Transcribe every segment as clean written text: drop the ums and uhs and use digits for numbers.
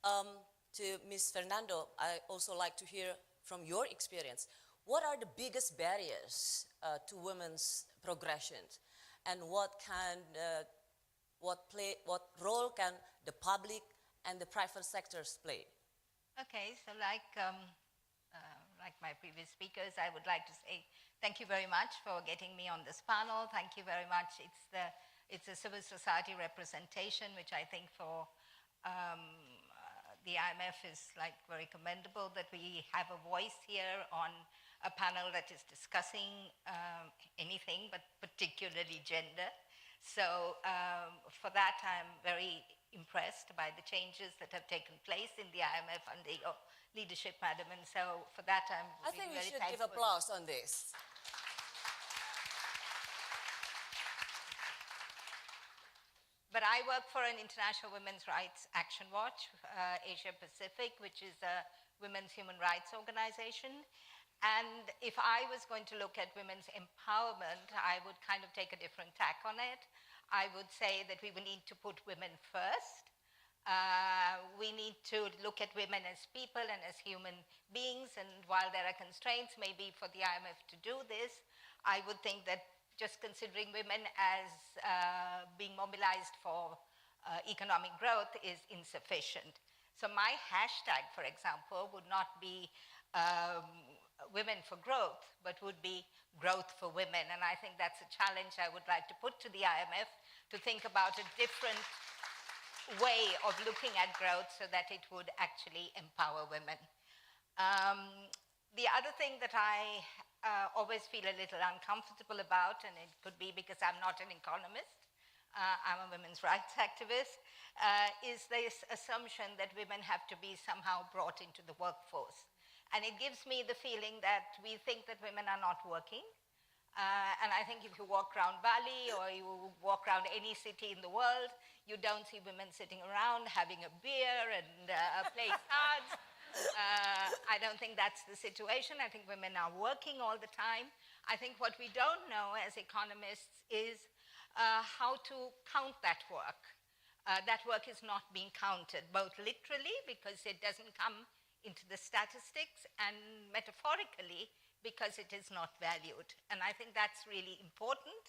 To Ms. Fernando, I also like to hear from your experience. What are the biggest barriers to women's progression, and what role can the public and the private sectors play? Okay, so like my previous speakers, I would like to say thank you very much for getting me on this panel. Thank you very much. It's a civil society representation, which I think for the IMF is like very commendable that we have a voice here on a panel that is discussing anything, but particularly gender. So for that, I'm very impressed by the changes that have taken place in the IMF under your leadership, Madam. And so for that, I think we should give applause on this. But I work for an International Women's Rights Action Watch, Asia Pacific, which is a women's human rights organization. And if I was going to look at women's empowerment, I would kind of take a different tack on it. I would say that we would need to put women first. We need to look at women as people and as human beings. And while there are constraints maybe for the IMF to do this, I would think that just considering women as being mobilized for economic growth is insufficient. So my hashtag, for example, would not be women for growth, but would be growth for women. And I think that's a challenge I would like to put to the IMF, to think about a different way of looking at growth so that it would actually empower women. The other thing that I always feel a little uncomfortable about, and it could be because I'm not an economist, I'm a women's rights activist, is this assumption that women have to be somehow brought into the workforce. And it gives me the feeling that we think that women are not working. And I think if you walk around Bali or you walk around any city in the world, you don't see women sitting around having a beer and playing cards. I don't think that's the situation. I think women are working all the time. I think what we don't know as economists is how to count that work. That work is not being counted, both literally because it doesn't come into the statistics, and metaphorically because it is not valued. And I think that's really important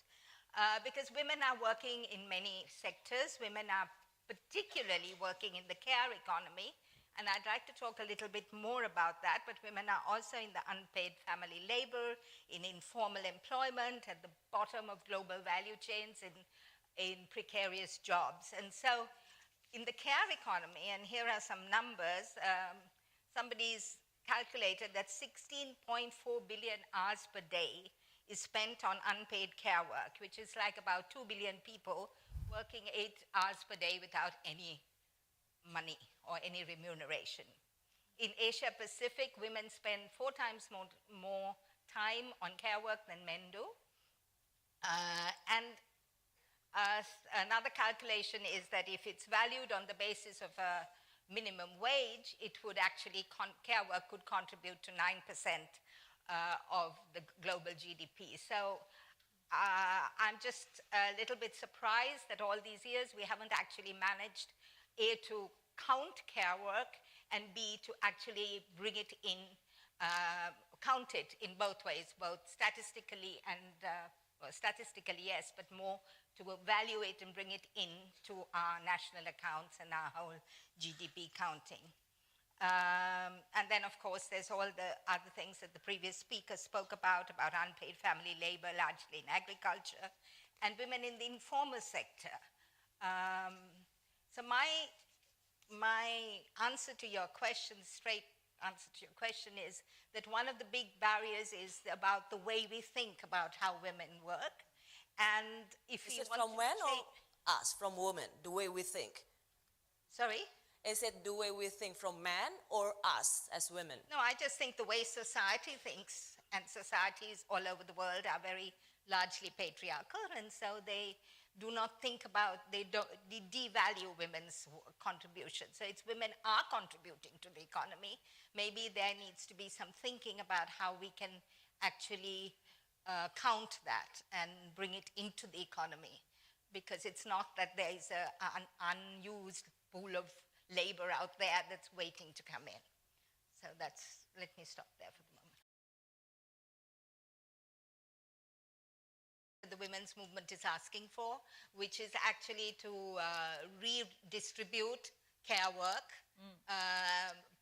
because women are working in many sectors. Women are particularly working in the care economy, and I'd like to talk a little bit more about that, but women are also in the unpaid family labor, in informal employment, at the bottom of global value chains, in precarious jobs. And so in the care economy, and here are some numbers, somebody's calculated that 16.4 billion hours per day is spent on unpaid care work, which is like about 2 billion people working 8 hours per day without any money or any remuneration. In Asia Pacific, women spend 4 times more time on care work than men do. Another calculation is that if it's valued on the basis of a minimum wage, it would actually, care work could contribute to 9% of the global GDP. So I'm just a little bit surprised that all these years we haven't actually managed, A, to count care work, and B, to actually bring it in, count it in both ways, both statistically and, well, statistically yes, but more to evaluate and bring it into our national accounts and our whole GDP counting. And then, of course, there's all the other things that the previous speaker spoke about unpaid family labor, largely in agriculture, and women in the informal sector. So my answer to your question, straight answer to your question, is that one of the big barriers is about the way we think about how women work. And if is you it want from to men or us, from women, the way we think? Sorry? Is it the way we think from men or us as women? No, I just think the way society thinks, and societies all over the world are very largely patriarchal, and so they do not think about, they devalue women's contribution. So it's women are contributing to the economy. Maybe there needs to be some thinking about how we can actually count that and bring it into the economy, because it's not that there is an unused pool of labor out there that's waiting to come in. So let me stop there for the moment. The women's movement is asking for, which is actually to redistribute care work,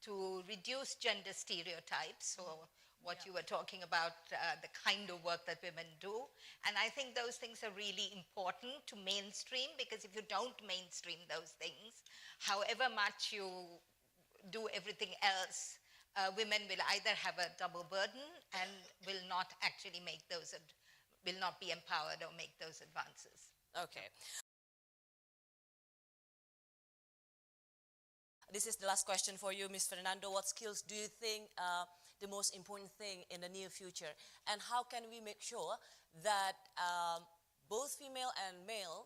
to reduce gender stereotypes, so what you were talking about, the kind of work that women do. And I think those things are really important to mainstream, because if you don't mainstream those things, however much you do everything else, women will either have a double burden and will not actually make those, will not be empowered or make those advances. Okay. This is the last question for you, Ms. Fernando. What skills do you think the most important thing in the near future? And how can we make sure that both female and male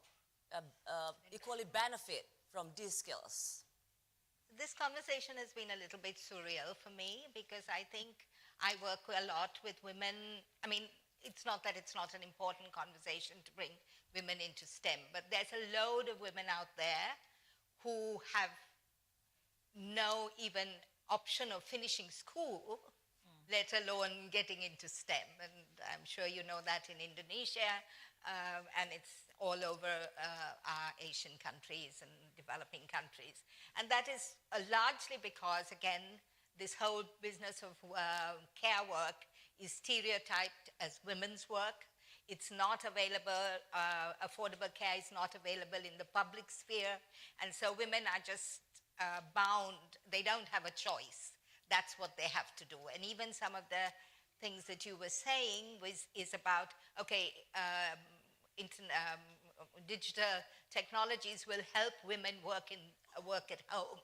equally benefit from these skills? This conversation has been a little bit surreal for me, because I think I work a lot with women. I mean, it's not that it's not an important conversation to bring women into STEM, but there's a load of women out there who have no even option of finishing school, let alone getting into STEM. And I'm sure you know that in Indonesia, and it's all over our Asian countries and developing countries. And that is largely because, again, this whole business of care work is stereotyped as women's work. It's not available, affordable care is not available in the public sphere. And so women are just bound, they don't have a choice. That's what they have to do. And even some of the things that you were saying is about, okay, digital technologies will help women work at home.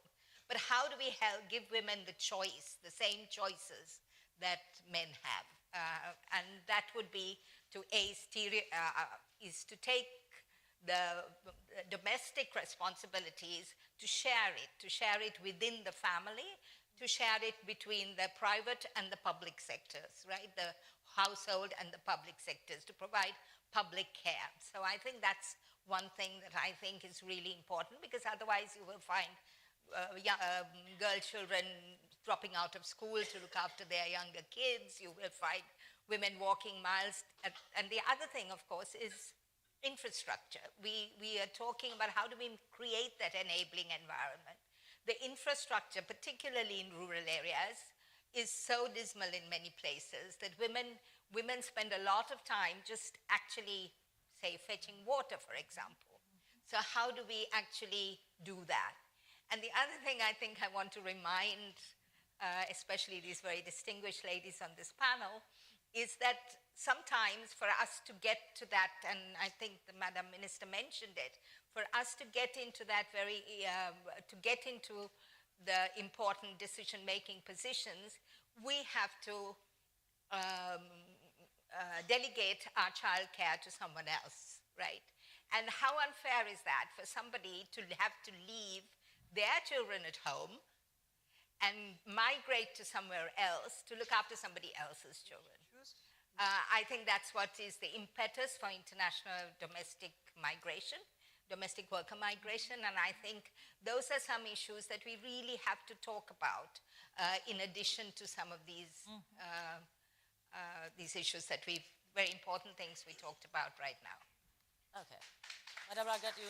But how do we give women the choice, the same choices that men have? And that would be to is to take the domestic responsibilities, to share it within the family, to share it between the private and the public sectors, right? The household and the public sectors, to provide public care. So I think that's one thing that I think is really important, because otherwise you will find girl children dropping out of school to look after their younger kids. You will find women walking miles. And the other thing, of course, is infrastructure. We are talking about how do we create that enabling environment. The infrastructure, particularly in rural areas, is so dismal in many places that women spend a lot of time just actually, say, fetching water, for example. So how do we actually do that? And the other thing I think I want to remind, especially these very distinguished ladies on this panel, is that sometimes for us to get to that, and I think the Madam Minister mentioned it, for us to get into that to get into the important decision-making positions, we have to delegate our childcare to someone else, right? And how unfair is that for somebody to have to leave their children at home and migrate to somewhere else to look after somebody else's children? I think that's what is the impetus for international domestic migration, domestic worker migration, and I think those are some issues that we really have to talk about in addition to some of these issues that very important things we talked about right now. Okay. Madam Ragat, you